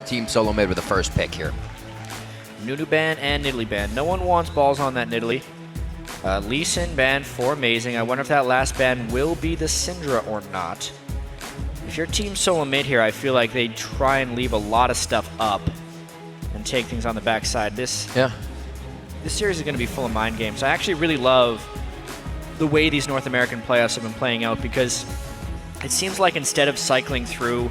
Team Solo Mid with the first pick here. Nunu ban and Nidalee ban. No one wants balls on that Nidalee. Lee Sin banned for Amazing. I wonder if that last ban will be the Syndra or not. If you're Team Solo Mid here, I feel like they try and leave a lot of stuff up and take things on the backside. This series is going to be full of mind games. I actually really love the way these North American playoffs have been playing out, because it seems like instead of cycling through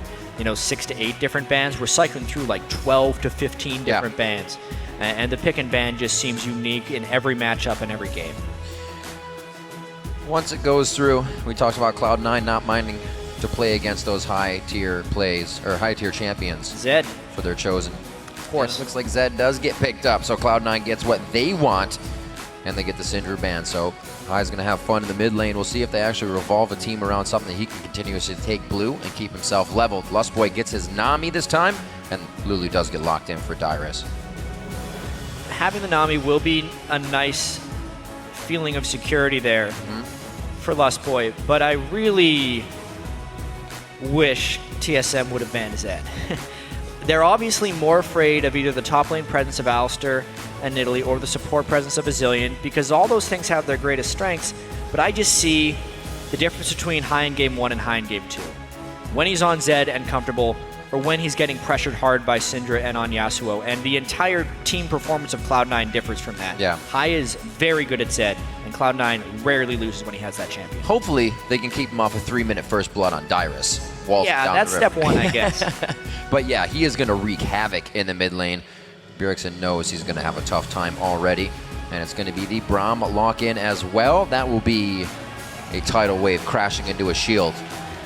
6 to 8 different bans, we're cycling through like 12 to 15 different bans. And the pick and ban just seems unique in every matchup and every game. Once it goes through, we talked about Cloud9 not minding to play against those high-tier plays, or high-tier champions. Zed. For their chosen. Of course. And it looks like Zed does get picked up, so Cloud9 gets what they want, and they get the Syndra ban. So High's going to have fun in the mid lane. We'll see if they actually revolve a team around something that he can continuously take blue and keep himself leveled. Lustboy gets his Nami this time, and Lulu does get locked in for Dyrus. Having the Nami will be a nice feeling of security there for Lustboy, but I really wish TSM would have banned Zed. They're obviously more afraid of either the top lane presence of Alistar and Nidalee or the support presence of Bazillion, because all those things have their greatest strengths, but I just see the difference between High in Game 1 and High in Game 2. When he's on Zed and comfortable, or when he's getting pressured hard by Syndra and on Yasuo, and the entire team performance of Cloud9 differs from that. Yeah. High is very good at Zed, and Cloud9 rarely loses when he has that champion. Hopefully, they can keep him off a 3-minute first blood on Dyrus. Yeah, that's step one, I guess. But yeah, he is going to wreak havoc in the mid lane. Bjergsen knows he's going to have a tough time already, and it's going to be the Braum lock-in as well. That will be a tidal wave crashing into a shield.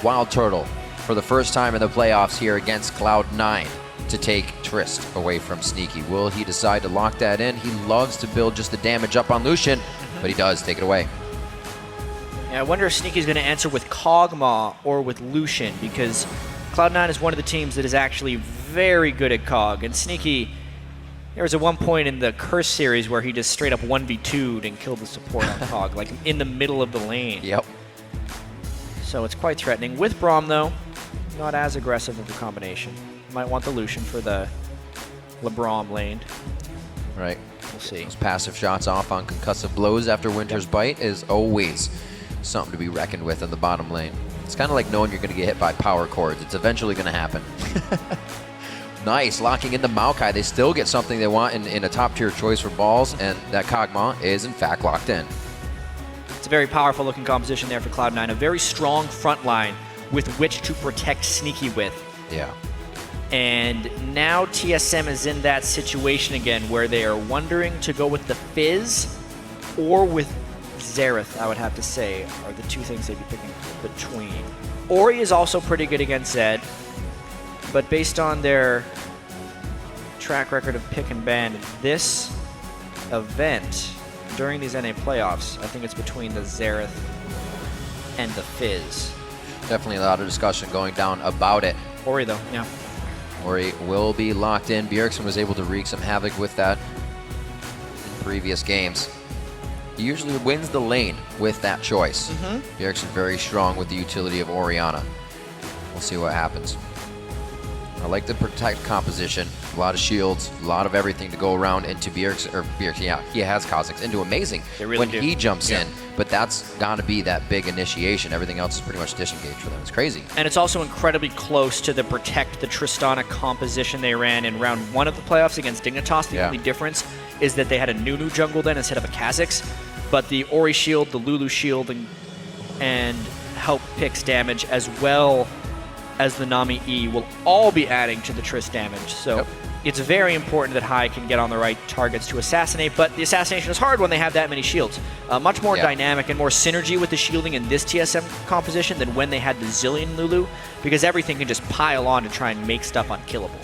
Wild Turtle, for the first time in the playoffs here against Cloud9, to take Trist away from Sneaky. Will he decide to lock that in? He loves to build just the damage up on Lucian, but he does take it away. Yeah, I wonder if Sneaky's going to answer with Kog'Maw or with Lucian, because Cloud9 is one of the teams that is actually very good at Kog, and Sneaky, there was at one point in the Curse series where he just straight up 1v2'd and killed the support on Kog, like in the middle of the lane. Yep. So it's quite threatening. With Braum, though, not as aggressive of a combination. Might want the Lucian for the LeBron lane. Right. We'll see. Those passive shots off on concussive blows after Winter's Bite is always something to be reckoned with in the bottom lane. It's kind of like knowing you're going to get hit by power chords. It's eventually going to happen. Nice, locking in the Maokai. They still get something they want in a top-tier choice for balls, and that Kog'Maw is, in fact, locked in. It's a very powerful looking composition there for Cloud9. A very strong front line with which to protect Sneaky with. Yeah. And now TSM is in that situation again where they are wondering to go with the Fizz or with Xerath, I would have to say, are the two things they'd be picking between. Ori is also pretty good against Zed, but based on their track record of pick and ban, this event during these NA playoffs, I think it's between the Xerath and the Fizz. Definitely a lot of discussion going down about it. Ori, though, yeah. Ori will be locked in. Bjergsen was able to wreak some havoc with that in previous games. He usually wins the lane with that choice. Bjergsen very strong with the utility of Orianna. We'll see what happens. I like the protect composition. A lot of shields, a lot of everything to go around into Bjergsen. Yeah, he has Kha'Zix into Amazing when he jumps in. But that's got to be that big initiation. Everything else is pretty much disengaged for them. It's crazy. And it's also incredibly close to the protect the Tristana composition they ran in round 1 of the playoffs against Dignitas. The only difference is that they had a Nunu jungle then instead of a Kha'Zix. But the Ori shield, the Lulu shield, and help picks damage, as well as the Nami E, will all be adding to the Trist damage. So it's very important that High can get on the right targets to assassinate, but the assassination is hard when they have that many shields. Much more dynamic and more synergy with the shielding in this TSM composition than when they had the Zillion Lulu, because everything can just pile on to try and make stuff unkillable.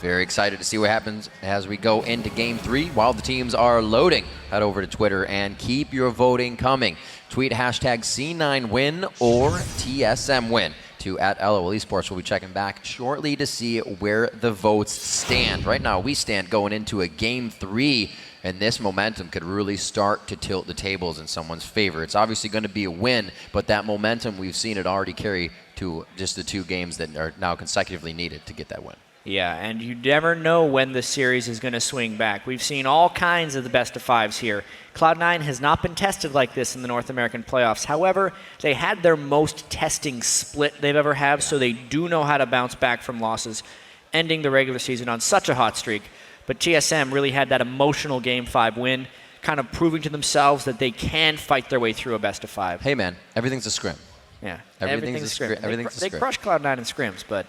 Very excited to see what happens as we go into Game 3 while the teams are loading. Head over to Twitter and keep your voting coming. Tweet hashtag C9win or TSMwin to @LOL Esports. We'll be checking back shortly to see where the votes stand. Right now, we stand going into a Game 3, and this momentum could really start to tilt the tables in someone's favor. It's obviously going to be a win, but that momentum, we've seen it already carry to just the 2 games that are now consecutively needed to get that win. Yeah, and you never know when the series is going to swing back. We've seen all kinds of the best-of-5s here. Cloud9 has not been tested like this in the North American playoffs. However, they had their most testing split they've ever had, so they do know how to bounce back from losses, ending the regular season on such a hot streak. But TSM really had that emotional Game 5 win, kind of proving to themselves that they can fight their way through a best-of-5. Hey, man, everything's a scrim. Yeah, Everything's a scrim. They crushed Cloud9 in scrims, but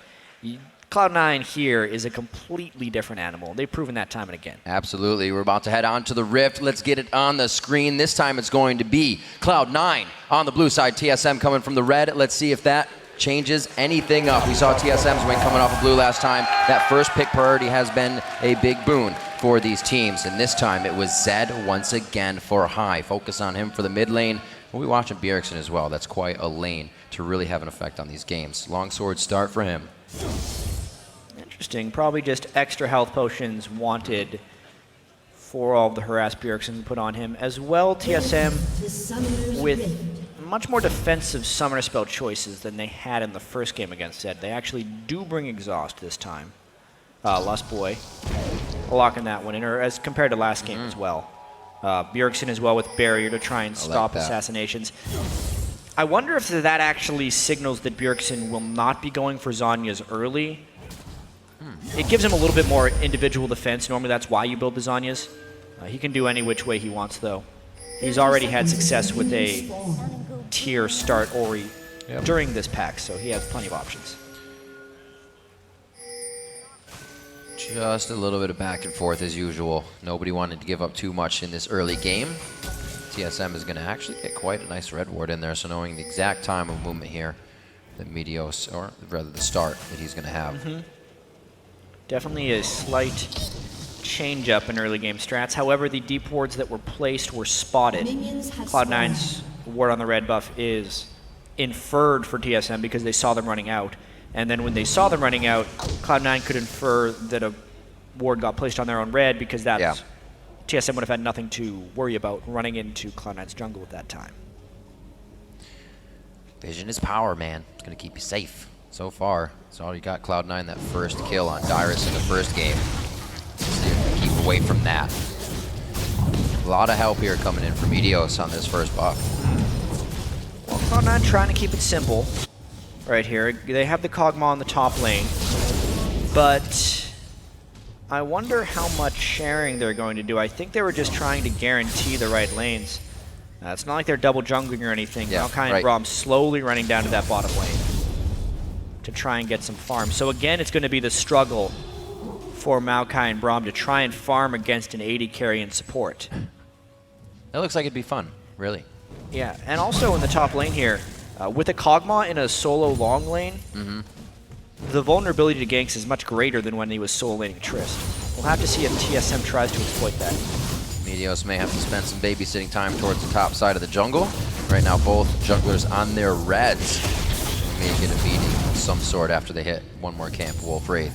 Cloud9 here is a completely different animal. They've proven that time and again. Absolutely. We're about to head on to the Rift. Let's get it on the screen. This time it's going to be Cloud9 on the blue side, TSM coming from the red. Let's see if that changes anything up. We saw TSM's win coming off of blue last time. That first pick priority has been a big boon for these teams. And this time it was Zed once again for high. Focus on him for the mid lane. We'll be watching Bjergsen as well. That's quite a lane to really have an effect on these games. Longsword start for him. Interesting. Probably just extra health potions wanted for all of the harass Bjergsen put on him. As well, TSM with much more defensive summoner spell choices than they had in the first game against Zed. They actually do bring Exhaust this time. Lust Boy locking that one in, or as compared to last game as well. Bjergsen as well with Barrier to try and stop assassinations. I wonder if that actually signals that Bjergsen will not be going for Zhonya's early. It gives him a little bit more individual defense. Normally that's why you build the Zhonya's. He can do any which way he wants, though. He's already had success with a tier start Ori during this PAX, so he has plenty of options. Just a little bit of back and forth as usual. Nobody wanted to give up too much in this early game. TSM is going to actually get quite a nice red ward in there, so knowing the exact time of movement here, the Meteos, or rather the start that he's going to have. Definitely a slight change up in early game strats. However, the deep wards that were placed were spotted. Cloud9's ward on the red buff is inferred for TSM because they saw them running out. And then when they saw them running out, Cloud9 could infer that a ward got placed on their own red because that's TSM would have had nothing to worry about running into Cloud9's jungle at that time. Vision is power, man. It's going to keep you safe. So far, it's already got Cloud9 that first kill on Dyrus in the first game. So keep away from that. A lot of help here coming in from Meteos on this first buff. Well, Cloud9 trying to keep it simple right here. They have the Kog'Maw on the top lane, but I wonder how much sharing they're going to do. I think they were just trying to guarantee the right lanes. It's not like they're double jungling or anything. Maokai and Braum slowly running down to that bottom lane to try and get some farm. So again, it's going to be the struggle for Maokai and Braum to try and farm against an 80 carry and support. That looks like it'd be fun, really. Yeah, and also in the top lane here, with a Kog'Maw in a solo long lane, the vulnerability to ganks is much greater than when he was solo laning Trist. We'll have to see if TSM tries to exploit that. Meteos may have to spend some babysitting time towards the top side of the jungle. Right now, both junglers on their reds may get a meeting of some sort after they hit one more camp, Wolf Wraith.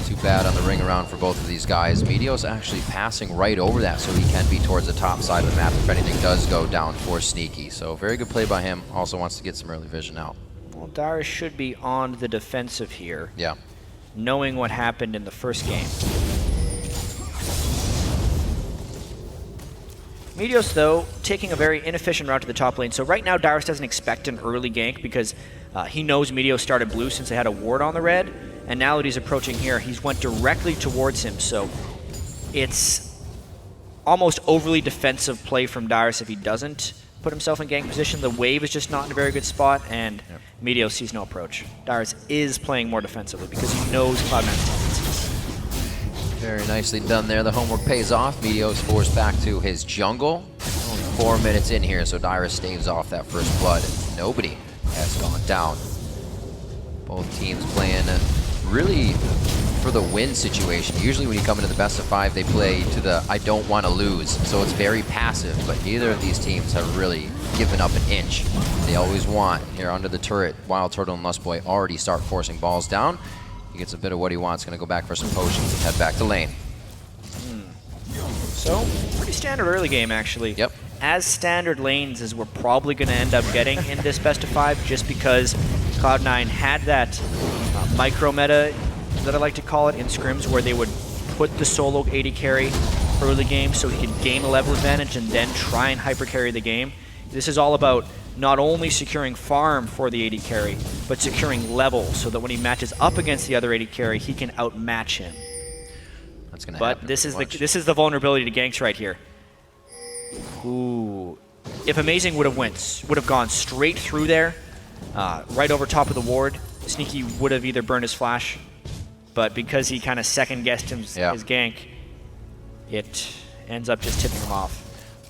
Too bad on the ring around for both of these guys. Meteos actually passing right over that so he can be towards the top side of the map if anything does go down for Sneaky. So very good play by him. Also wants to get some early vision out. Well, Dyrus should be on the defensive here. Yeah. Knowing what happened in the first game. Meteos, though, taking a very inefficient route to the top lane. So right now, Dyrus doesn't expect an early gank because he knows Meteos started blue since they had a ward on the red. And now that he's approaching here, he's went directly towards him. So it's almost overly defensive play from Dyrus if he doesn't put himself in gank position. The wave is just not in a very good spot, and Meteos sees no approach. Dyrus is playing more defensively because he knows Cloud9's tendencies. Very nicely done there. The homework pays off. Meteos forced back to his jungle. Only 4 minutes in here, so Dyrus staves off that first blood. Nobody has gone down. Both teams playing really for the win situation. Usually when you come into the best of 5, they play to the I don't want to lose. So it's very passive, but neither of these teams have really given up an inch. They always want, here under the turret, Wild Turtle and Lust Boy already start forcing balls down. He gets a bit of what he wants, going to go back for some potions and head back to lane. So, pretty standard early game, actually. Yep. As standard lanes as we're probably going to end up getting in this best of 5, just because Cloud9 had that micro meta that I like to call it in scrims, where they would put the solo AD carry early game so he could gain a level advantage and then try and hyper carry the game. This is all about not only securing farm for the AD carry, but securing level so that when he matches up against the other AD carry, he can outmatch him. That's gonna but happen this is the vulnerability to ganks right here. Ooh. If Amazing would have gone straight through there, right over top of the ward, Sneaky would have either burned his flash, but because he kind of second-guessed his gank, it ends up just tipping him off.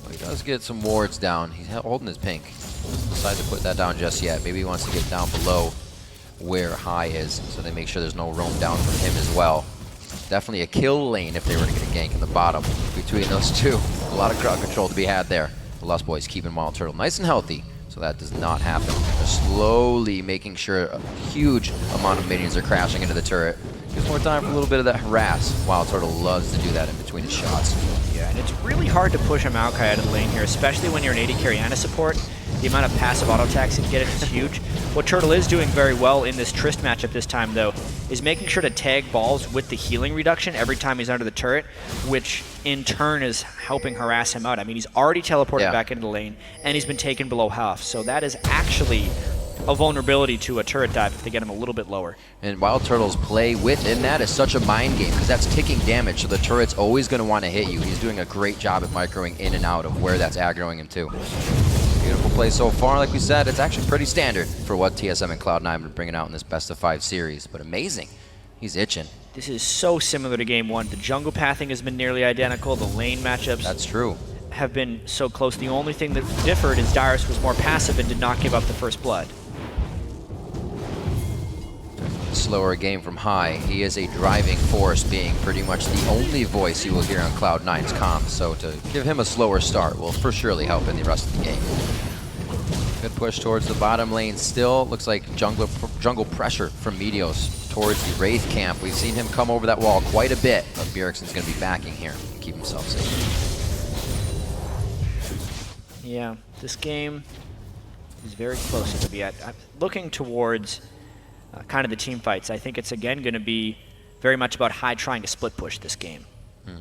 Well, he does get some wards down. He's holding his pink. Doesn't decide to put that down just yet. Maybe he wants to get down below where High is, so they make sure there's no roam down from him as well. Definitely a kill lane if they were to get a gank in the bottom between those two. A lot of crowd control to be had there. The Lust Boys keeping Wild Turtle nice and healthy, so that does not happen. They're slowly making sure a huge amount of minions are crashing into the turret. Gives more time for a little bit of that harass. Wild Turtle loves to do that in between his shots. Yeah, and it's really hard to push a Maokai out of the lane here, especially when you're an AD carry and a support. The amount of passive auto attacks you can get is huge. What Turtle is doing very well in this Trist matchup this time, though, is making sure to tag balls with the healing reduction every time he's under the turret, which in turn is helping harass him out. I mean, he's already teleported back into the lane, and he's been taken below half. So that is actually a vulnerability to a turret dive if they get him a little bit lower. And Wild Turtle's play within that is such a mind game, because that's ticking damage, so the turret's always going to want to hit you. He's doing a great job at microing in and out of where that's aggroing him to. Beautiful play so far. Like we said, it's actually pretty standard for what TSM and Cloud9 are bringing out in this best-of-5 series, but amazing. He's itching. This is so similar to Game 1. The jungle pathing has been nearly identical. The lane matchups That's true. have been so close. The only thing that differed is Dyrus was more passive and did not give up the first blood. Slower game from High. He is a driving force, being pretty much the only voice you will hear on Cloud9's comms, so to give him a slower start will for surely help in the rest of the game. Good push towards the bottom lane still. Looks like jungle pressure from Meteos towards the Wraith camp. We've seen him come over that wall quite a bit, but Bjergsen's going to be backing here to keep himself safe. Yeah, this game is very close to be at. I'm looking towards kind of the team fights. I think it's again going to be very much about High trying to split push this game.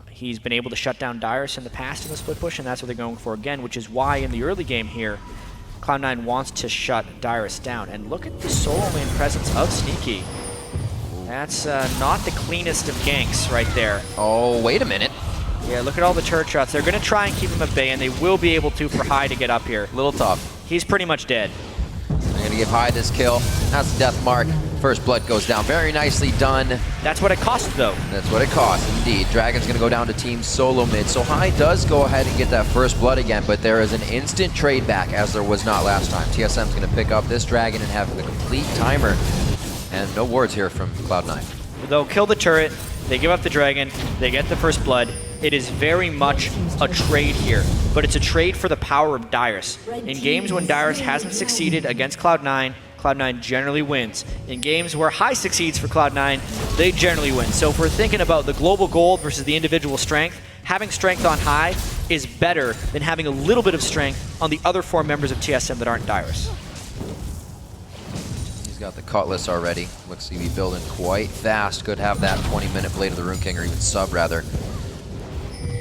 He's been able to shut down Dyrus in the past in the split push, and that's what they're going for again, which is why in the early game here, Cloud9 wants to shut Dyrus down. And look at the solo lane presence of Sneaky. That's not the cleanest of ganks right there. Oh, wait a minute. Yeah, look at all the turret shots. They're going to try and keep him at bay, and they will be able to for High to get up here. A little tough. He's pretty much dead. They're going to give High this kill. That's the death mark. First blood goes down. Very nicely done. That's what it cost, though. That's what it cost, indeed. Dragon's going to go down to team solo mid. So High does go ahead and get that first blood again, but there is an instant trade back, as there was not last time. TSM's going to pick up this Dragon and have the complete timer. And no wards here from Cloud9. They'll kill the turret. They give up the Dragon. They get the first blood. It is very much a trade here, but it's a trade for the power of Dyrus. In games when Dyrus hasn't succeeded against Cloud9, Cloud9 generally wins. In games where High succeeds for Cloud9, they generally win. So if we're thinking about the global gold versus the individual strength, having strength on High is better than having a little bit of strength on the other 4 members of TSM that aren't Dyrus. He's got the Cutlass already. Looks to be building quite fast. Could have that 20-minute Blade of the Rune King, or even sub rather.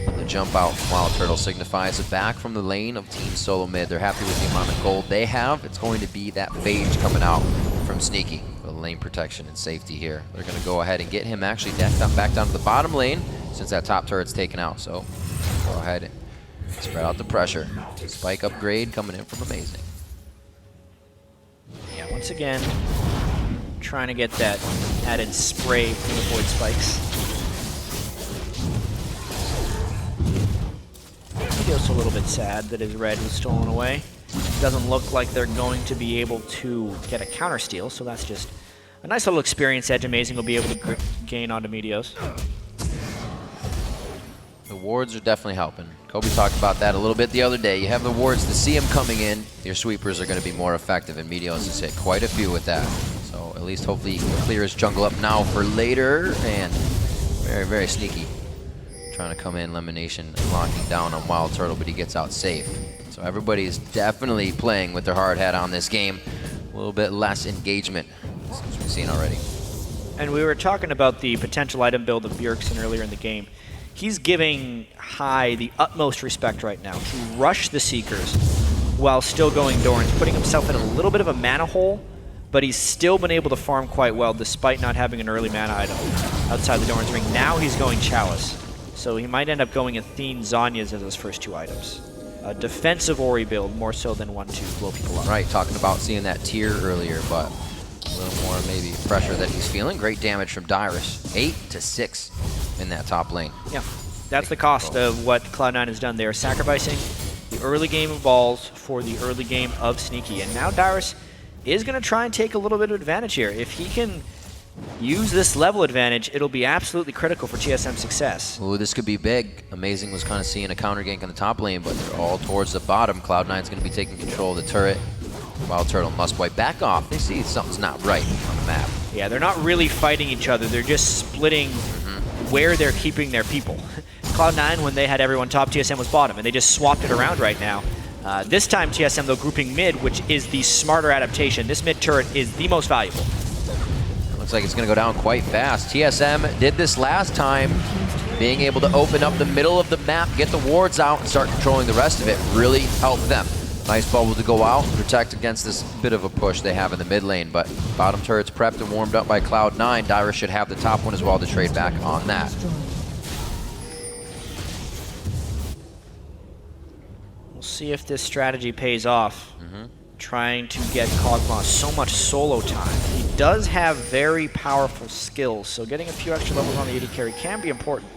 The jump out from Wild Turtle signifies a back from the lane of Team Solo Mid. They're happy with the amount of gold they have. It's going to be that Phage coming out from Sneaky for the lane protection and safety here. They're going to go ahead and get him actually decked up back down to the bottom lane since that top turret's taken out. So go ahead and spread out the pressure. Spike upgrade coming in from Amazing. Yeah, once again, trying to get that added spray to avoid spikes. Meteos a little bit sad that his red was stolen away. Doesn't look like they're going to be able to get a counter steal, so that's just a nice little experience edge Amazing will be able to gain onto Meteos. The wards are definitely helping. Kobe talked about that a little bit the other day. You have the wards to see him coming in, your sweepers are going to be more effective, and Meteos has hit quite a few with that. So at least hopefully he can clear his jungle up now for later, and very, very sneaky. Trying to come in, elimination, and locking down on Wild Turtle, but he gets out safe. So everybody's definitely playing with their hard hat on this game. a little bit less engagement, as we've seen already. And we were talking about the potential item build of Bjergsen earlier in the game. He's giving High the utmost respect right now to rush the Seekers while still going Dorans, putting himself in a little bit of a mana hole, but he's still been able to farm quite well despite not having an early mana item outside the Doran's ring. Now he's going Chalice, so he might end up going Athene Zhonya's as his first 2 items. A defensive Ori build more so than one to blow people up. Right, talking about seeing that tier earlier, but a little more maybe pressure that he's feeling. Great damage from Dyrus, 8-6 in that top lane. Yeah, that's the cost of what Cloud9 has done. They're sacrificing the early game of balls for the early game of Sneaky, and now Dyrus is going to try and take a little bit of advantage here. If he can use this level advantage, it'll be absolutely critical for TSM's success. Ooh, this could be big. Amazing was kind of seeing a counter gank on the top lane, but they're all towards the bottom. Cloud9's going to be taking control of the turret. Wild Turtle must wipe back off. They see something's not right on the map. Yeah, they're not really fighting each other. They're just splitting where they're keeping their people. Cloud9, when they had everyone top, TSM was bottom, and they just swapped it around right now. This time TSM, though, grouping mid, which is the smarter adaptation. This mid turret is the most valuable. Looks like it's going to go down quite fast. TSM did this last time, being able to open up the middle of the map, get the wards out, and start controlling the rest of it. Really helped them. Nice bubble to go out, protect against this bit of a push they have in the mid lane, but bottom turret's prepped and warmed up by Cloud9. Dyrus should have the top one as well to trade back on that. We'll see if this strategy pays off. Trying to get Kog'Maw so much solo time. He does have very powerful skills, so getting a few extra levels on the AD carry can be important.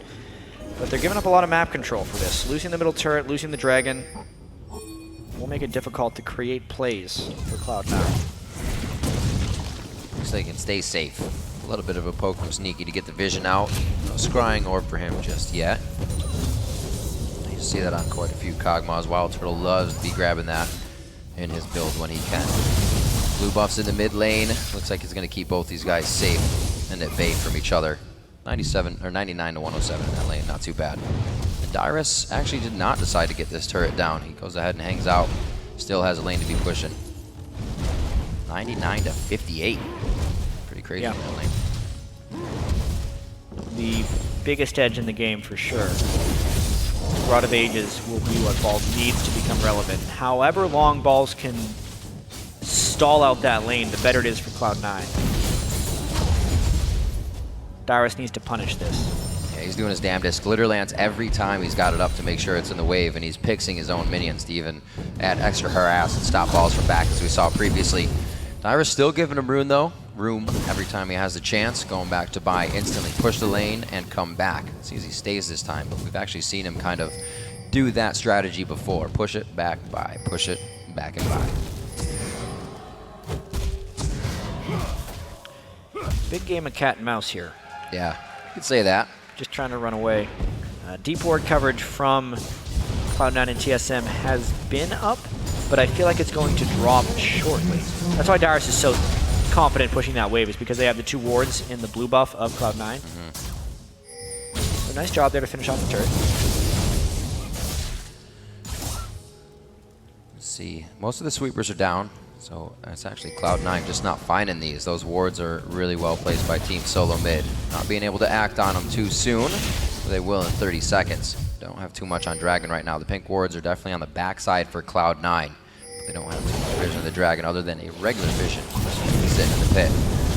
But they're giving up a lot of map control for this. Losing the middle turret, losing the dragon will make it difficult to create plays for Cloud9. Looks like he can stay safe. A little bit of a poke from Sneaky to get the vision out. No scrying orb for him just yet. You see that on quite a few Kog'Maws. Wild Turtle loves to be grabbing that in his build when he can. Blue buffs in the mid lane. Looks like he's going to keep both these guys safe and at bay from each other. 97 or 99 to 107 in that lane, not too bad. And Dyrus actually did not decide to get this turret down. He goes ahead and hangs out. Still has a lane to be pushing. 99 to 58. Pretty crazy in that lane. The biggest edge in the game for sure. Rod of Ages will be what Balls needs to become relevant. However long Balls can stall out that lane, the better it is for Cloud9. Dyrus needs to punish this. Yeah, he's doing his damnedest. Glitter Lance every time he's got it up to make sure it's in the wave, and he's pixing his own minions to even add extra harass and stop Balls from back, as we saw previously. Dyrus still giving him room every time he has the chance, going back to buy instantly, push the lane, and come back. It seems he stays this time, but we've actually seen him kind of do that strategy before. Push it, back, buy. Push it, back, and buy. Big game of cat and mouse here. Yeah, you could say that. Just trying to run away. Deep ward coverage from Cloud9 and TSM has been up, but I feel like it's going to drop shortly. That's why Dyrus is so confident pushing that wave, is because they have the 2 wards in the blue buff of Cloud9. So nice job there to finish off the turret. Let's see. Most of the sweepers are down, so it's actually Cloud9 just not finding these. Those wards are really well placed by Team Solo Mid. Not being able to act on them too soon, but they will in 30 seconds. Don't have too much on Dragon right now. The pink wards are definitely on the backside for Cloud9. But they don't have too much vision of the Dragon other than a regular vision. Sitting in the pit.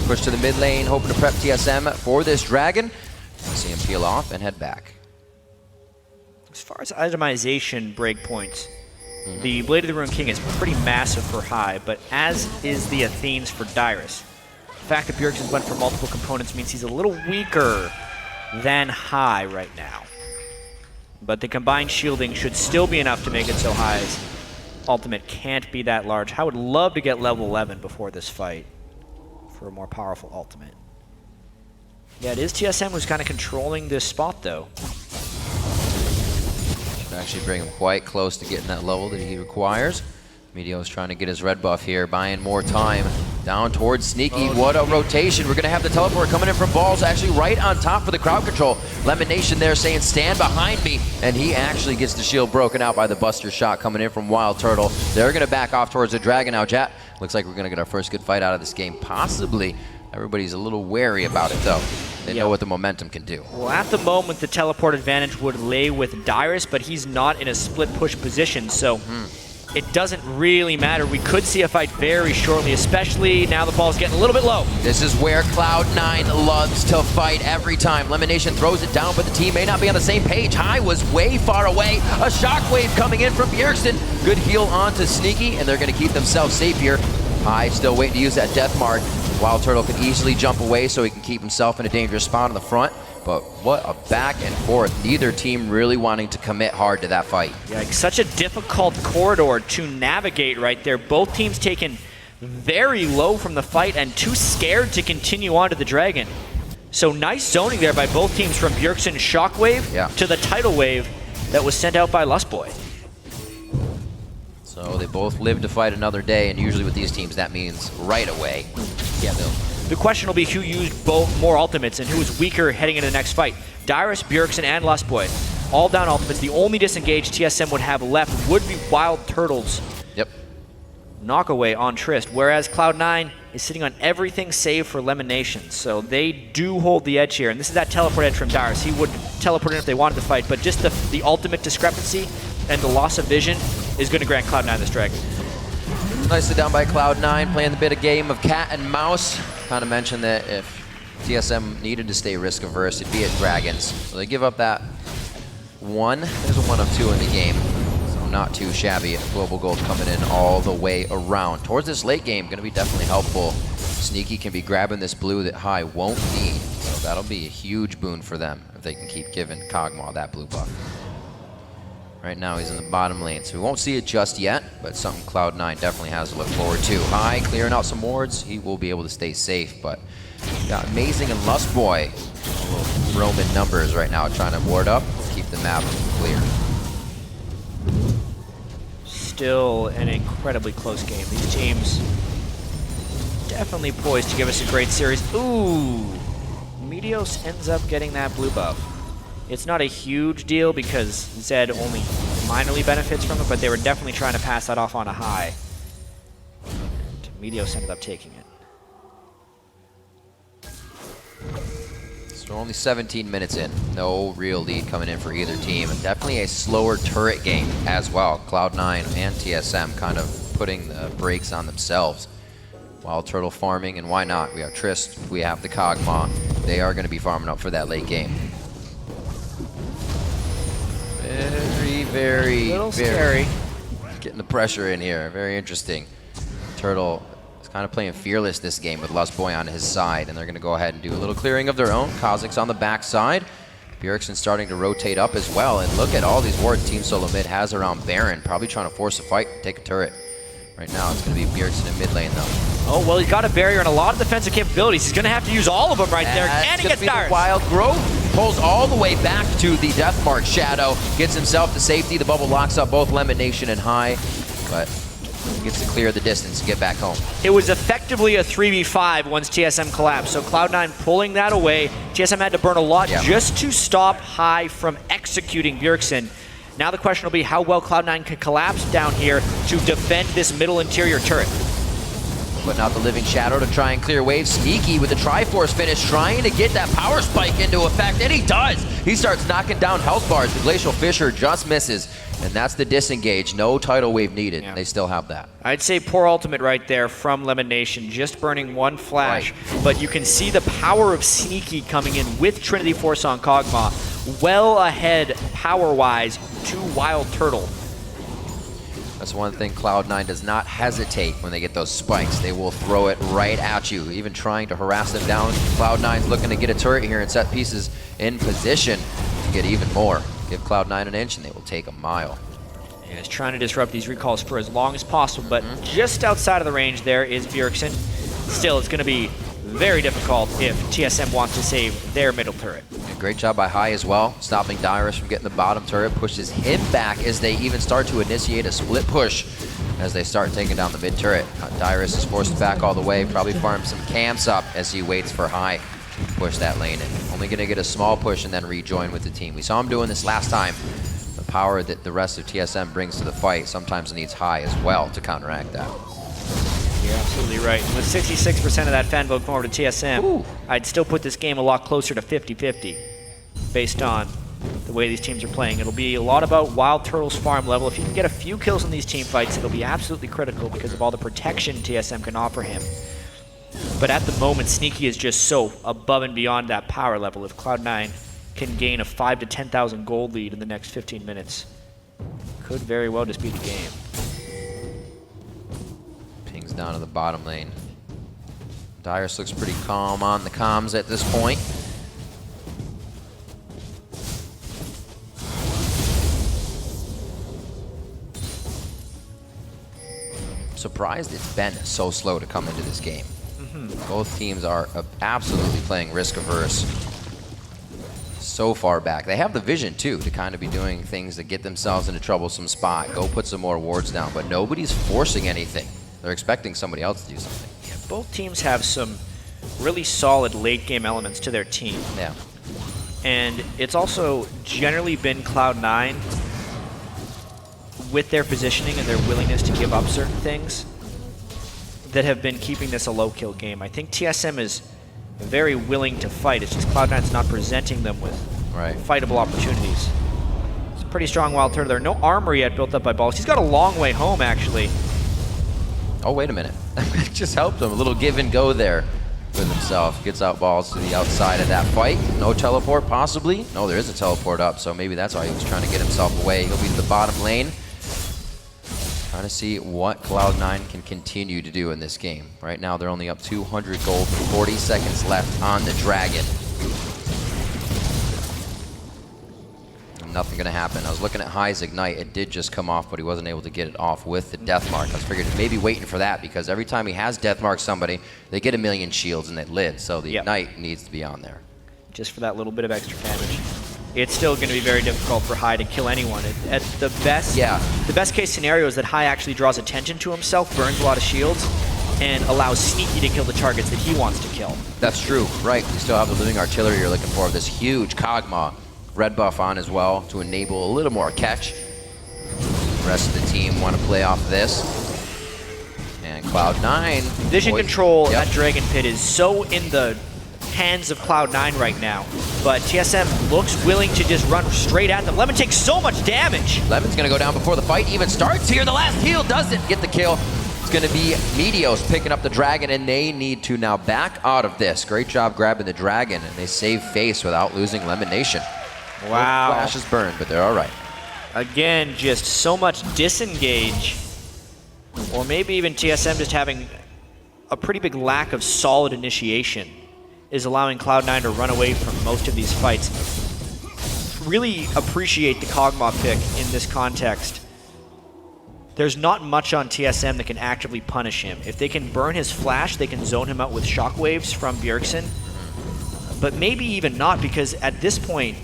Push to the mid lane, hoping to prep TSM for this Dragon. See him peel off and head back. As far as itemization breakpoints, the Blade of the Ruined King is pretty massive for High, but as is the Athenes for Dyrus. The fact that Bjergsen went for multiple components means he's a little weaker than High right now. But the combined shielding should still be enough to make it so High's ultimate can't be that large. I would love to get level 11 before this fight for a more powerful ultimate. Yeah, it is TSM who's kind of controlling this spot, though. Should actually bring him quite close to getting that level that he requires. Meteo's trying to get his red buff here, buying more time. Down towards Sneaky. What a rotation. We're going to have the teleport coming in from Balls, actually right on top for the crowd control. Lemon Nation there saying, stand behind me. And he actually gets the shield broken out by the Buster shot coming in from Wild Turtle. They're going to back off towards the Dragon now. Looks like we're going to get our first good fight out of this game, possibly. Everybody's a little wary about it, though. They know what the momentum can do. Well, at the moment, the teleport advantage would lay with Dyrus, but he's not in a split push position, so it doesn't really matter. We could see a fight very shortly, especially now the ball's getting a little bit low. This is where Cloud9 loves to fight every time. Elimination throws it down, but the team may not be on the same page. High was way far away. A shockwave coming in from Bjergsen. Good heal onto Sneaky, and they're going to keep themselves safe here. High still waiting to use that death mark. Wild Turtle can easily jump away so he can keep himself in a dangerous spot on the front. But what a back and forth. Neither team really wanting to commit hard to that fight. Yeah, such a difficult corridor to navigate right there. Both teams taken very low from the fight and too scared to continue on to the Dragon. So nice zoning there by both teams, from Bjergsen's shockwave to the tidal wave that was sent out by Lustboy. So they both live to fight another day, and usually with these teams that means right away. Yeah, the question will be who used more ultimates and who was weaker heading into the next fight. Dyrus, Bjergsen, and Lustboy, all down ultimates. The only disengaged TSM would have left would be Wild Turtle's knockaway on Trist, whereas Cloud9 is sitting on everything save for Elimination. So they do hold the edge here, and this is that teleport edge from Dyrus. He would teleport in if they wanted to fight, but just the ultimate discrepancy and the loss of vision is going to grant Cloud9 this Dragon. Nicely done by Cloud9, playing the bit of game of cat and mouse. Kind of mentioned that if TSM needed to stay risk averse, it'd be at Dragons. So they give up that one. There's a 1 of 2 in the game. So not too shabby. Global Gold coming in all the way around. Towards this late game, going to be definitely helpful. Sneaky can be grabbing this blue that High won't need. So that'll be a huge boon for them if they can keep giving Kog'Maw that blue buff. Right now he's in the bottom lane, so we won't see it just yet, but something Cloud9 definitely has to look forward to. High clearing out some wards, he will be able to stay safe, but got Amazing and Lustboy, Roman numbers right now, trying to ward up, keep the map clear. Still an incredibly close game. These teams definitely poised to give us a great series. Ooh, Meteos ends up getting that blue buff. It's not a huge deal because Zed only minorly benefits from it, but they were definitely trying to pass that off on a High. And Meteos ended up taking it. So only 17 minutes in. No real lead coming in for either team. And definitely a slower turret game as well. Cloud9 and TSM kind of putting the brakes on themselves. Wild Turtle farming, and why not? We have Trist, we have the Kog'Maw. They are going to be farming up for that late game. Very scary. Getting the pressure in here. Very interesting. Turtle is kind of playing fearless this game with Lustboy on his side, and they're going to go ahead and do a little clearing of their own. Kha'Zix on the back side. Bjergsen starting to rotate up as well, and look at all these wards Team Solo Mid has around Baron, probably trying to force a fight, take a turret. Right now it's going to be Bjergsen in mid lane though. Oh, well, he's got a barrier and a lot of defensive capabilities. He's going to have to use all of them right there. And he gets Dyrus. Wild Growth pulls all the way back to the Death Mark Shadow, gets himself to safety. The bubble locks up both Elimination and High, but gets to clear the distance and get back home. It was effectively a 3v5 once TSM collapsed, so Cloud9 pulling that away. TSM had to burn a lot just to stop High from executing Bjergsen. Now the question will be how well Cloud9 can collapse down here to defend this middle interior turret. Putting out the Living Shadow to try and clear waves. Sneaky with the Triforce finish, trying to get that power spike into effect, and he does! He starts knocking down health bars. The Glacial Fissure just misses, and that's the disengage. No tidal wave needed. They still have that. I'd say poor ultimate right there from Elimination, just burning one flash, but you can see the power of Sneaky coming in with Trinity Force on Kog'Maw, well ahead power-wise to Wild Turtle. That's one thing Cloud9 does not hesitate when they get those spikes. They will throw it right at you, even trying to harass them down. Cloud9's looking to get a turret here and set pieces in position to get even more. Give Cloud9 an inch and they will take a mile. Yeah, he's trying to disrupt these recalls for as long as possible, but just outside of the range there is Bjergsen. Still, it's going to be very difficult if TSM wants to save their middle turret. Great job by High as well, stopping Dyrus from getting the bottom turret, pushes him back as they even start to initiate a split push as they start taking down the mid turret. Dyrus is forced back all the way, probably farm some camps up as he waits for High to push that lane in. Only going to get a small push and then rejoin with the team. We saw him doing this last time. The power that the rest of TSM brings to the fight sometimes needs High as well to counteract that. Yeah, absolutely right. With 66% of that fan vote going over to TSM, Ooh. I'd still put this game a lot closer to 50-50 based on the way these teams are playing. It'll be a lot about Wild Turtle's farm level. If you can get a few kills in these team fights, it'll be absolutely critical because of all the protection TSM can offer him. But at the moment, Sneaky is just so above and beyond that power level. If Cloud9 can gain a 5,000 to 10,000 gold lead in the next 15 minutes, could very well just be the game. Pings down to the bottom lane. Dyrus looks pretty calm on the comms at this point. Surprised it's been so slow to come into this game. Both teams are absolutely playing risk averse. So far back. They have the vision too to kind of be doing things to get themselves into a troublesome spot. Go put some more wards down, but nobody's forcing anything. They're expecting somebody else to do something. Yeah, both teams have some really solid late game elements to their team. Yeah. And it's also generally been Cloud9 with their positioning and their willingness to give up certain things that have been keeping this a low-kill game. I think TSM is very willing to fight. It's just Cloud9's not presenting them with fightable opportunities. It's a pretty strong Wild Turtle there. No armor yet built up by Balls. He's got a long way home, actually. Oh, wait a minute. Just helped him. A little give and go there with himself. Gets out Balls to the outside of that fight. No teleport, possibly. No, there is a teleport up, so maybe that's why he was trying to get himself away. He'll be to the bottom lane. Trying to see what Cloud9 can continue to do in this game. Right now, they're only up 200 gold, 40 seconds left on the Dragon. Nothing gonna happen. I was looking at High's Ignite. It did just come off, but he wasn't able to get it off with the Death Mark. I was figuring maybe waiting for that because every time he has Death Mark somebody, they get 1,000,000 shields and they live. So the Ignite needs to be on there. Just for that little bit of extra damage. It's still going to be very difficult for High to kill anyone. At the best case scenario is that High actually draws attention to himself, burns a lot of shields, and allows Sneaky to kill the targets that he wants to kill. That's true, right. You still have the living artillery you're looking for. This huge Kog'Maw red buff on as well to enable a little more catch. The rest of the team want to play off of this. And Cloud9. Vision control at Dragon Pit is so in the hands of Cloud9 right now, but TSM looks willing to just run straight at them. Lemon takes so much damage. Lemon's gonna go down before the fight even starts here. The last heal doesn't get the kill. It's gonna be Meteos picking up the Dragon, and they need to now back out of this. Great job grabbing the Dragon, and they save face without losing Lemon Nation. Wow. Flash is burned, but they're all right. Again, just so much disengage, or maybe even TSM just having a pretty big lack of solid initiation is allowing Cloud9 to run away from most of these fights. Really appreciate the Kog'Maw pick in this context. There's not much on TSM that can actively punish him. If they can burn his flash, they can zone him out with shockwaves from Bjergsen. But maybe even not, because at this point,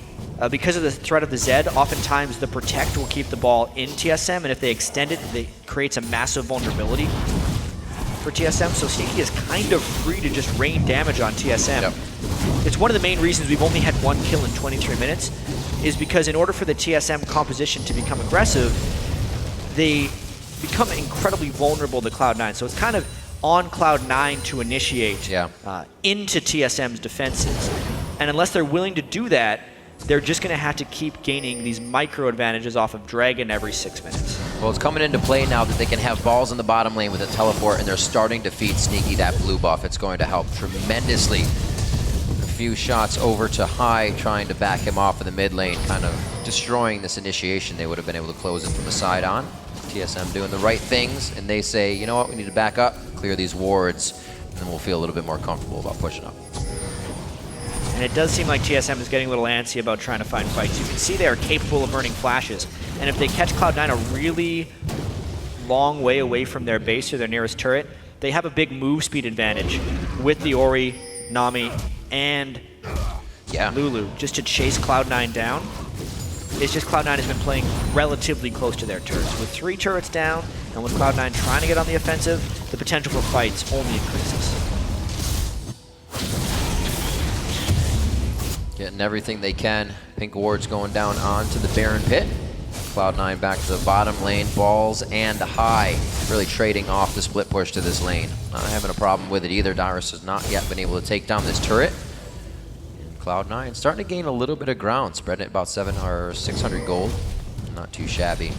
because of the threat of the Zed, oftentimes the Protect will keep the ball in TSM, and if they extend it, it creates a massive vulnerability for TSM, so Sneaky is kind of free to just rain damage on TSM. Yep. It's one of the main reasons we've only had one kill in 23 minutes, is because in order for the TSM composition to become aggressive, they become incredibly vulnerable to Cloud9. So it's kind of on Cloud9 to initiate into TSM's defenses. And unless they're willing to do that, they're just going to have to keep gaining these micro advantages off of Dragon every 6 minutes. Well, it's coming into play now that they can have Balls in the bottom lane with a teleport, and they're starting to feed Sneaky that blue buff. It's going to help tremendously. A few shots over to High, trying to back him off in the mid lane, kind of destroying this initiation. They would have been able to close it from the side on. TSM doing the right things, and they say, you know what, we need to back up, clear these wards, and then we'll feel a little bit more comfortable about pushing up. And it does seem like TSM is getting a little antsy about trying to find fights. You can see they are capable of burning flashes. And if they catch Cloud9 a really long way away from their base or their nearest turret, they have a big move speed advantage with the Ori, Nami, and Lulu just to chase Cloud9 down. It's just Cloud9 has been playing relatively close to their turrets. With 3 turrets down, and with Cloud9 trying to get on the offensive, the potential for fights only increases. Getting everything they can. Pink ward's going down onto the Baron Pit. Cloud9 back to the bottom lane, balls and high. Really trading off the split push to this lane. Not having a problem with it either. Dyrus has not yet been able to take down this turret. And Cloud9 starting to gain a little bit of ground, spreading it about 700 or 600 gold. Not too shabby.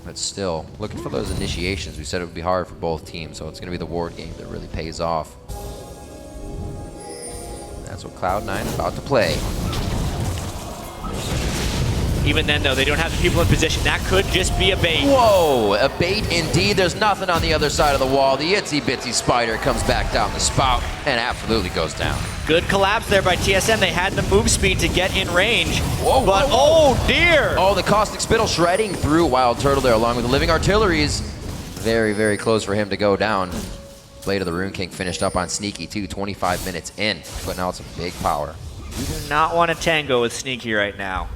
But still, looking for those initiations. We said it would be hard for both teams, so it's going to be the ward game that really pays off. That's what Cloud9 is about to play. Even then, though, they don't have the people in position. That could just be a bait. Whoa, a bait indeed. There's nothing on the other side of the wall. The itsy bitsy spider comes back down the spout and absolutely goes down. Good collapse there by TSM. They had the move speed to get in range. Whoa, but whoa, whoa. Oh dear! Oh, the caustic spittle shredding through Wild Turtle there along with the living artilleries. Very, very close for him to go down. Blade of the Rune King finished up on Sneaky too, 25 minutes in, putting out some big power. You do not want to tango with Sneaky right now.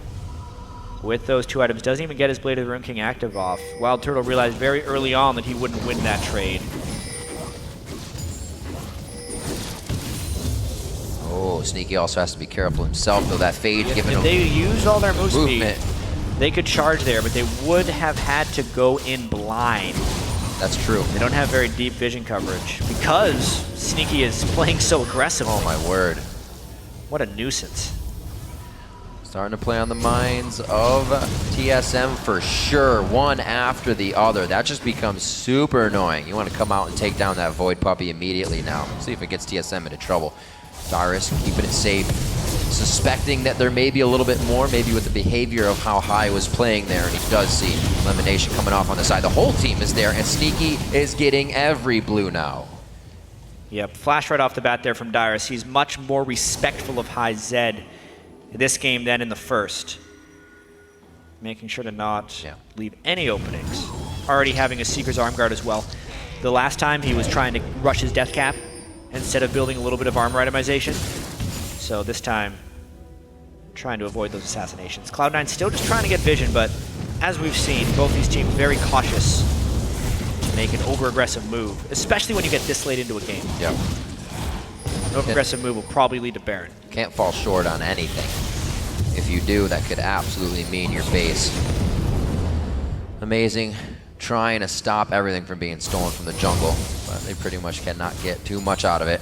With those two items, doesn't even get his Blade of the Rune King active off. Wild Turtle realized very early on that he wouldn't win that trade. Oh, Sneaky also has to be careful himself, though. That fade giving him if they use all their move movement. Speed, they could charge there, but they would have had to go in blind. That's true. They don't have very deep vision coverage because Sneaky is playing so aggressive. Oh my word. What a nuisance. Starting to play on the minds of TSM for sure, one after the other. That just becomes super annoying. You want to come out and take down that Void Puppy immediately now. See if it gets TSM into trouble. Dyrus keeping it safe, suspecting that there may be a little bit more, maybe with the behavior of how High was playing there, and he does see elimination coming off on the side. The whole team is there, and Sneaky is getting every blue now. Yep, flash right off the bat there from Dyrus. He's much more respectful of High Zed in this game than in the first. Making sure to not leave any openings. Already having a Seeker's Arm Guard as well. The last time he was trying to rush his Death Cap instead of building a little bit of armor itemization. So this time, trying to avoid those assassinations. Cloud9 still just trying to get vision, but as we've seen, both these teams very cautious to make an over-aggressive move, especially when you get this late into a game. Yep. An over-aggressive move will probably lead to Baron. Can't fall short on anything. If you do, that could absolutely mean your base. Amazing. Trying to stop everything from being stolen from the jungle, but they pretty much cannot get too much out of it.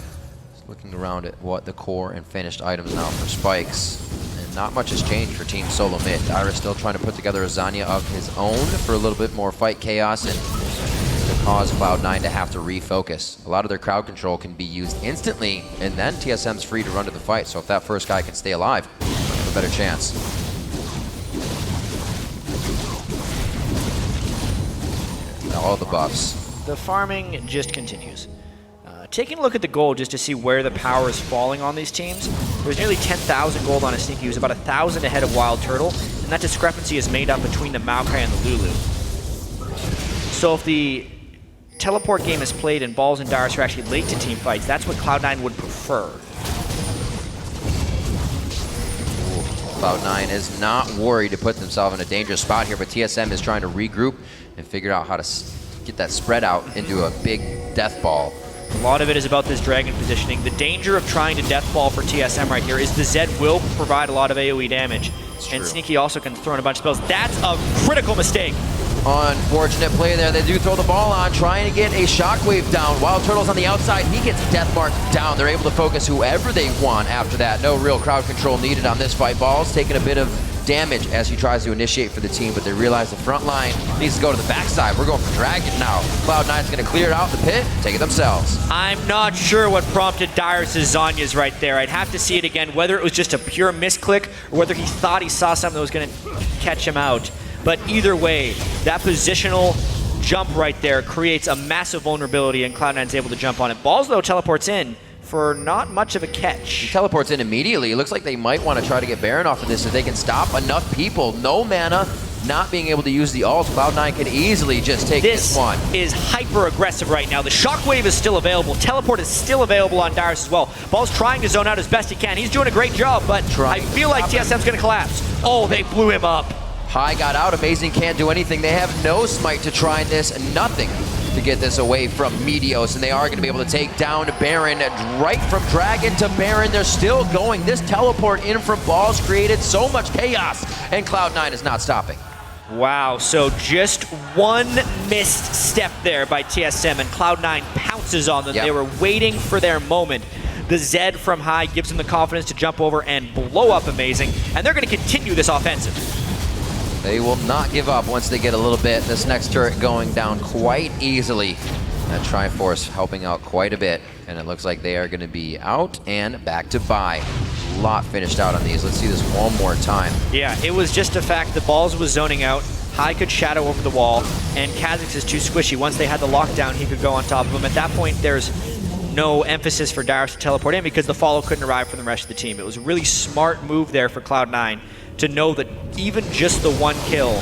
Just looking around at what the core and finished items now for Spikes. And not much has changed for Team Solo Mid. Dyrus still trying to put together a Zanya of his own for a little bit more fight chaos and to cause Cloud9 to have to refocus. A lot of their crowd control can be used instantly, and then TSM's free to run to the fight. So if that first guy can stay alive, they have a better chance. All the buffs. The farming just continues. Taking a look at the gold just to see where the power is falling on these teams, there's nearly 10,000 gold on a Sneaky who's about 1,000 ahead of Wild Turtle, and that discrepancy is made up between the Maokai and the Lulu. So if the teleport game is played and Balls and Dyrus are actually late to team fights, that's what Cloud9 would prefer. Cloud9 is not worried to put themselves in a dangerous spot here, but TSM is trying to regroup and figure out how to get that spread out into a big death ball. A lot of it is about this dragon positioning. The danger of trying to death ball for TSM right here is the Zed will provide a lot of AoE damage. And Sneaky also can throw in a bunch of spells. That's a critical mistake. Unfortunate play there. They do throw the ball on, trying to get a shockwave down. Wild Turtle's on the outside. He gets death marked down. They're able to focus whoever they want after that. No real crowd control needed on this fight. Balls taking a bit of damage as he tries to initiate for the team, but they realize the front line needs to go to the backside. We're going for Dragon now. Cloud9's going to clear it out the pit, take it themselves. I'm not sure what prompted Dyrus' Zanya's right there. I'd have to see it again, whether it was just a pure misclick or whether he thought he saw something that was going to catch him out. But either way, that positional jump right there creates a massive vulnerability, and Cloud9's able to jump on it. Balls, though, teleports in for not much of a catch. He teleports in immediately. It looks like they might want to try to get Baron off of this if they can stop enough people. No mana, not being able to use the ult. Cloud9 can easily just take this one. This is hyper aggressive right now. The shockwave is still available. Teleport is still available on Dyrus as well. Ball's trying to zone out as best he can. He's doing a great job, but I feel like TSM's going to collapse. Oh, they blew him up. High got out. Amazing can't do anything. They have no smite to try this. Nothing to get this away from Meteos, and they are going to be able to take down Baron. Right from Dragon to Baron, they're still going. This teleport in from Balls created so much chaos, and Cloud9 is not stopping. Wow, so just one missed step there by TSM, and Cloud9 pounces on them. Yep. They were waiting for their moment. The Zed from high gives them the confidence to jump over and blow up Amazing, and they're going to continue this offensive. They will not give up once they get a little bit. This next turret going down quite easily. That Triforce helping out quite a bit, and it looks like they are going to be out and back to buy. A lot finished out on these. Let's see this one more time. Yeah, it was just a fact the balls was zoning out. High could shadow over the wall, and Kha'Zix is too squishy. Once they had the lockdown, he could go on top of him. At that point, there's no emphasis for Darius to teleport in because the follow couldn't arrive from the rest of the team. It was a really smart move there for Cloud9 to know that even just the one kill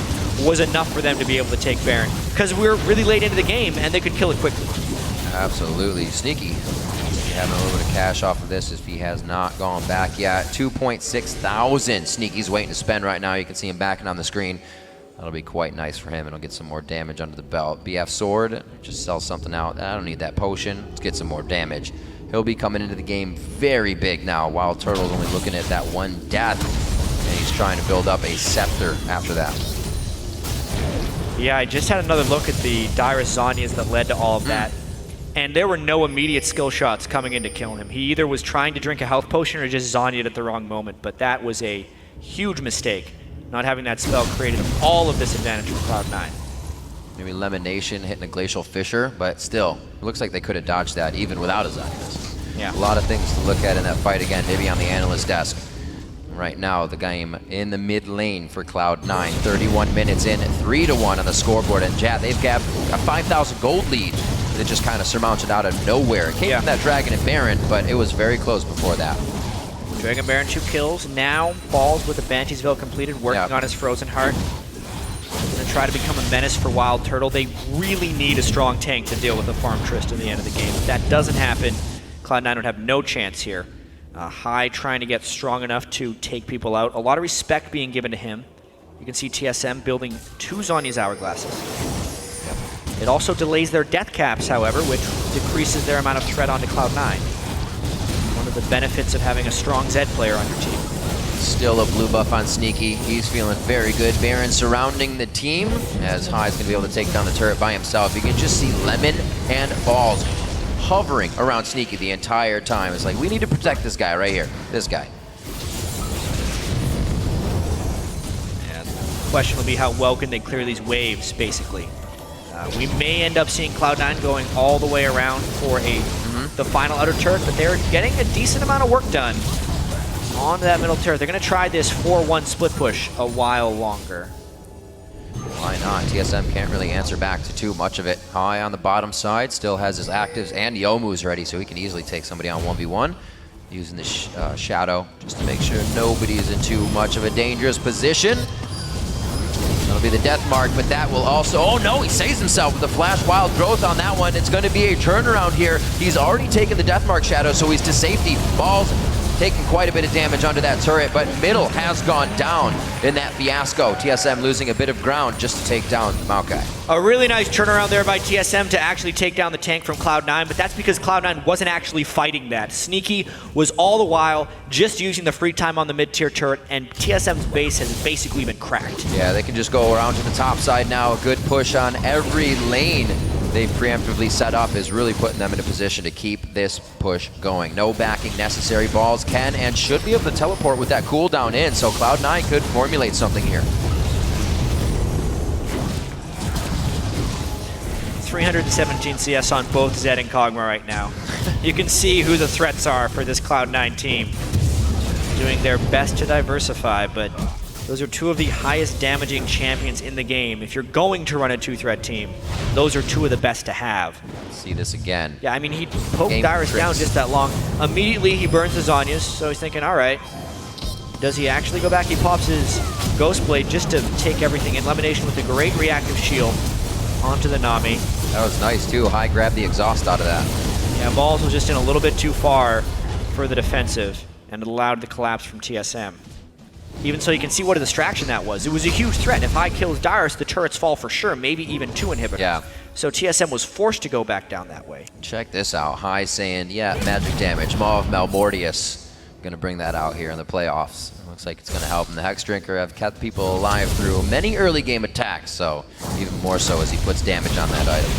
was enough for them to be able to take Baron, because we were really late into the game and they could kill it quickly. Absolutely. Sneaky having a little bit of cash off of this if he has not gone back yet. 2.6 thousand Sneaky's waiting to spend right now. You can see him backing on the screen. That'll be quite nice for him. It'll get some more damage under the belt. BF Sword, just sell something out. I don't need that potion. Let's get some more damage. He'll be coming into the game very big now. Wild Turtle's only looking at that one death, and he's trying to build up a scepter after that. Yeah, I just had another look at the Dyrus Zhonya's that led to all of that. And there were no immediate skill shots coming in to kill him. He either was trying to drink a health potion or just Zhonya'd at the wrong moment. But that was a huge mistake. Not having that spell created all of this advantage for Cloud9. Maybe Lemonation hitting a Glacial Fissure, but still, it looks like they could have dodged that even without a Zhonya's. Yeah. A lot of things to look at in that fight again, maybe on the analyst desk. Right now, the game in the mid lane for Cloud9. 31 minutes in, 3-1 on the scoreboard. And Jat, they've got a 5,000 gold lead that just kind of surmounted out of nowhere. It came from that Dragon and Baron, but it was very close before that. Dragon Baron 2 kills. Now Balls with the Banshee's Veil completed, working on his Frozen Heart. Gonna try to become a menace for Wild Turtle. They really need a strong tank to deal with the Farm Trist at the end of the game. If that doesn't happen, Cloud9 would have no chance here. High trying to get strong enough to take people out. A lot of respect being given to him. You can see TSM building 2 Zhonya's Hourglasses. It also delays their death caps, however, which decreases their amount of threat onto Cloud9. One of the benefits of having a strong Zed player on your team. Still a blue buff on Sneaky. He's feeling very good. Baron surrounding the team, as High's going to be able to take down the turret by himself. You can just see Lemon and Balls hovering around Sneaky the entire time. It's like, we need to protect this guy right here. This guy. And the question will be how well can they clear these waves, basically. We may end up seeing Cloud9 going all the way around for the final outer turret, but they're getting a decent amount of work done onto that middle turret. They're going to try this 4-1 split push a while longer. Why not? TSM can't really answer back to too much of it. High on the bottom side, still has his actives and Youmu's ready, so he can easily take somebody on 1v1. Using the shadow just to make sure nobody's in too much of a dangerous position. That'll be the death mark, but that will also... Oh no, he saves himself with the flash wild growth on that one. It's going to be a turnaround here. He's already taken the death mark shadow, so he's to safety. Balls taking quite a bit of damage onto that turret, but middle has gone down in that fiasco. TSM losing a bit of ground just to take down Maokai. A really nice turnaround there by TSM to actually take down the tank from Cloud9, but that's because Cloud9 wasn't actually fighting that. Sneaky was all the while just using the free time on the mid-tier turret, and TSM's base has basically been cracked. Yeah, they can just go around to the top side now. A good push on every lane they've preemptively set up is really putting them in a position to keep this push going. No backing necessary. Balls can and should be able to teleport with that cooldown in, so Cloud9 could formulate something here. 317 CS on both Zed and Kog'Maw right now. You can see who the threats are for this Cloud9 team. Doing their best to diversify, but those are 2 of the highest damaging champions in the game. If you're going to run a 2-threat team, those are 2 of the best to have. See this again. Yeah, I mean, he poked Dyrus down just that long. Immediately, he burns the Zhonya's, so he's thinking, all right. Does he actually go back? He pops his Ghost Blade just to take everything in. Lemonation with a great reactive shield onto the Nami. That was nice, too. High grabbed the exhaust out of that. Yeah, Balls was just in a little bit too far for the defensive, and it allowed the collapse from TSM. Even so, you can see what a distraction that was. It was a huge threat. If High kills Dyrus, the turrets fall for sure, maybe even 2 inhibitors. Yeah. So TSM was forced to go back down that way. Check this out. High saying, yeah, magic damage. Maw of Malmortius. Gonna bring that out here in the playoffs. Looks like it's going to help him. The Hex Drinker have kept people alive through many early game attacks, so even more so as he puts damage on that item.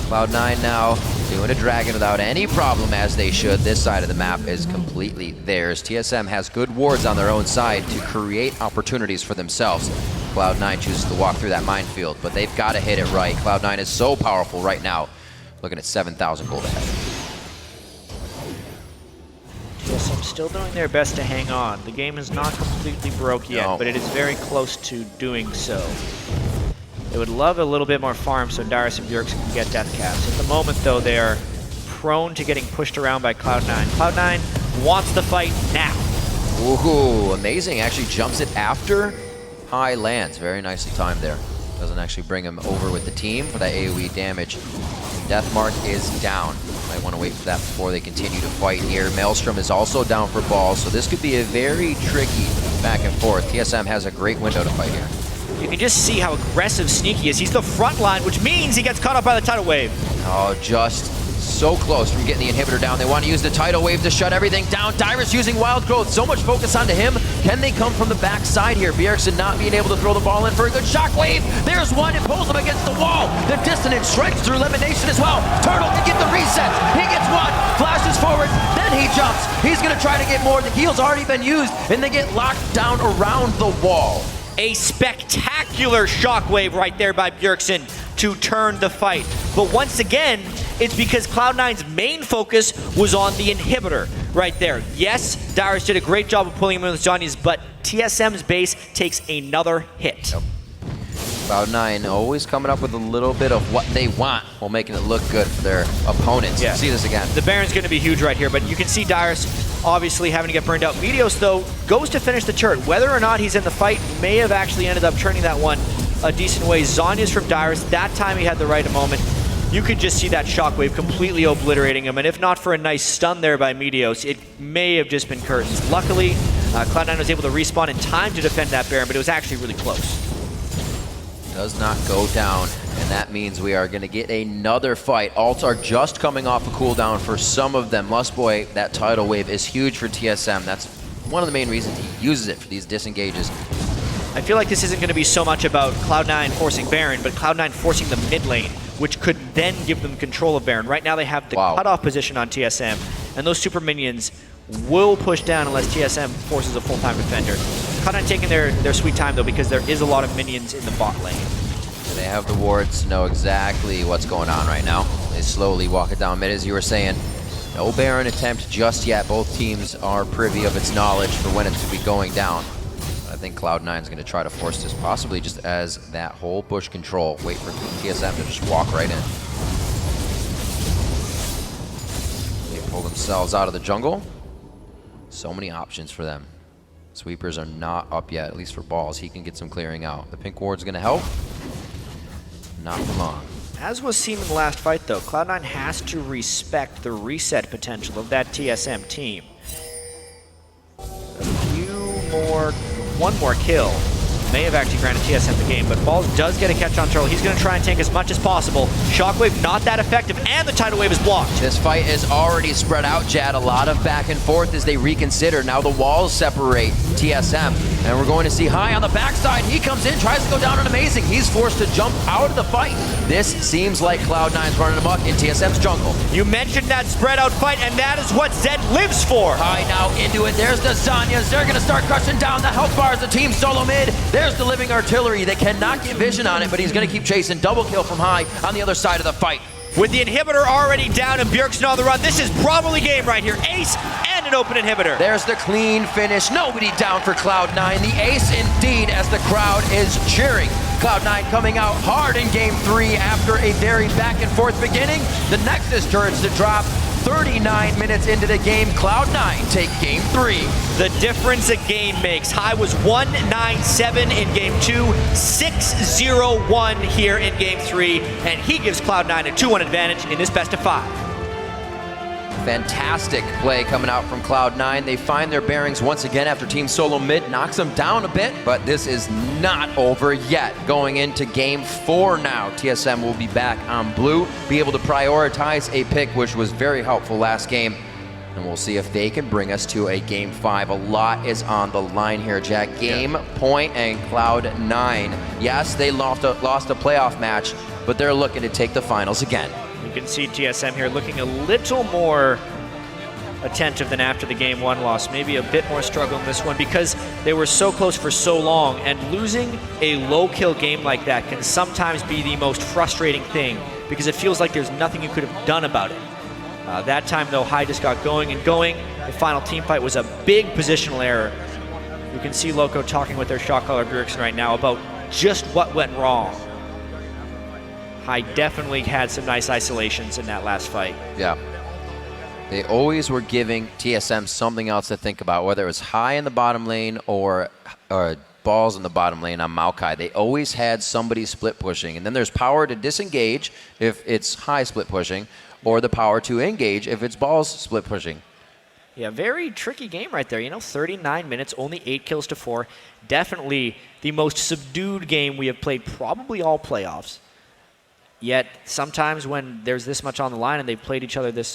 Cloud9 now doing a dragon without any problem, as they should. This side of the map is completely theirs. TSM has good wards on their own side to create opportunities for themselves. Cloud9 chooses to walk through that minefield, but they've got to hit it right. Cloud9 is so powerful right now. Looking at 7,000 gold ahead. TSM still doing their best to hang on. The game is not completely broke yet, but it is very close to doing so. They would love a little bit more farm so Darius and Bjergsen can get death caps. At the moment, though, they are prone to getting pushed around by Cloud9. Cloud9 wants the fight now. Ooh, amazing. Actually jumps it after high lands. Very nicely timed there. Doesn't actually bring him over with the team for that AoE damage. Deathmark is down. Might want to wait for that before they continue to fight here. Maelstrom is also down for balls, so this could be a very tricky back and forth. TSM has a great window to fight here. You can just see how aggressive Sneaky is. He's the front line, which means he gets caught up by the tidal wave. Oh, just so close from getting the inhibitor down. They want to use the tidal wave to shut everything down. Dyrus using wild growth. So much focus onto him. Can they come from the backside here? Bjergsen not being able to throw the ball in for a good shockwave. There's one. It pulls him against the wall. The dissonance strikes through elimination as well. Turtle can get the reset. He gets one. Flashes forward. Then he jumps. He's going to try to get more. The heal's already been used, and they get locked down around the wall. A spectacular shockwave right there by Bjergsen to turn the fight. But once again, it's because Cloud9's main focus was on the inhibitor right there. Yes, Darius did a great job of pulling him in with Zhonya's, but TSM's base takes another hit. Yep. Cloud9 always coming up with a little bit of what they want while making it look good for their opponents. Yeah. See this again. The Baron's going to be huge right here, but you can see Darius obviously having to get burned out. Meteos, though, goes to finish the turret. Whether or not he's in the fight may have actually ended up turning that one a decent way. Zhonya's from Darius. That time he had the right moment. You could just see that shockwave completely obliterating him, and if not for a nice stun there by Meteos, it may have just been curtains. Luckily, Cloud9 was able to respawn in time to defend that Baron, but it was actually really close. Does not go down, and that means we are going to get another fight. Alts are just coming off a cooldown for some of them. Lustboy, that tidal wave is huge for TSM. That's one of the main reasons he uses it for these disengages. I feel like this isn't going to be so much about Cloud9 forcing Baron, but Cloud9 forcing the mid lane, which could then give them control of Baron. Right now they have the cutoff position on TSM, and those super minions will push down unless TSM forces a full-time defender. Cloud9 taking their sweet time, though, because there is a lot of minions in the bot lane. They have the wards to know exactly what's going on right now. They slowly walk it down mid, as you were saying. No Baron attempt just yet. Both teams are privy of its knowledge for when it should be going down. I think Cloud9 is going to try to force this, possibly just as that whole push control. Wait for TSM to just walk right in. They pull themselves out of the jungle. So many options for them. Sweepers are not up yet, at least for balls. He can get some clearing out. The pink ward's going to help. Not for long. As was seen in the last fight, though, Cloud9 has to respect the reset potential of that TSM team. One more kill may have actually granted TSM the game, but Balls does get a catch on Turtle. He's going to try and tank as much as possible. Shockwave not that effective, and the tidal wave is blocked. This fight is already spread out, Jad. A lot of back and forth as they reconsider. Now the walls separate TSM, and we're going to see High on the backside. He comes in, tries to go down on Amazing. He's forced to jump out of the fight. This seems like Cloud9's running amok in TSM's jungle. You mentioned that spread out fight, and that is what Zed lives for. High now into it. There's the Zhonyas. They're going to start crushing down the health bars. The team solo mid. There's the living artillery. They cannot get vision on it, but he's going to keep chasing. Double kill from High on the other side of the fight. With the inhibitor already down and Bjergsen on the run, this is probably game right here. Ace and an open inhibitor. There's the clean finish. Nobody down for Cloud9. The ace indeed, as the crowd is cheering. Cloud9 coming out hard in Game 3 after a very back and forth beginning. The Nexus turns to drop. 39 minutes into the game, Cloud9 take Game 3. The difference a game makes. High was 1-9-7 in Game 2, 6-0-1 here in Game 3, and he gives Cloud9 a 2-1 advantage in this best of 5. Fantastic play coming out from Cloud9. They find their bearings once again after Team Solo Mid knocks them down a bit, but this is not over yet. Going into Game 4 now, TSM will be back on blue, be able to prioritize a pick, which was very helpful last game. And we'll see if they can bring us to a Game 5. A lot is on the line here, Jack. Game Point and Cloud9. Yes, they lost a playoff match, but they're looking to take the finals again. You can see TSM here looking a little more attentive than after the Game 1 loss. Maybe a bit more struggle in this one because they were so close for so long, and losing a low-kill game like that can sometimes be the most frustrating thing because it feels like there's nothing you could have done about it. That time, though, High just got going and going. The final team fight was a big positional error. You can see Loco talking with their shot caller Bjergsen right now about just what went wrong. High definitely had some nice isolations in that last fight. Yeah. They always were giving TSM something else to think about, whether it was High in the bottom lane or balls in the bottom lane on Maokai. They always had somebody split pushing. And then there's power to disengage if it's High split pushing, or the power to engage if it's balls split pushing. Yeah, very tricky game right there. 39 minutes, only 8 kills to 4. Definitely the most subdued game we have played probably all playoffs. Yet sometimes when there's this much on the line and they've played each other this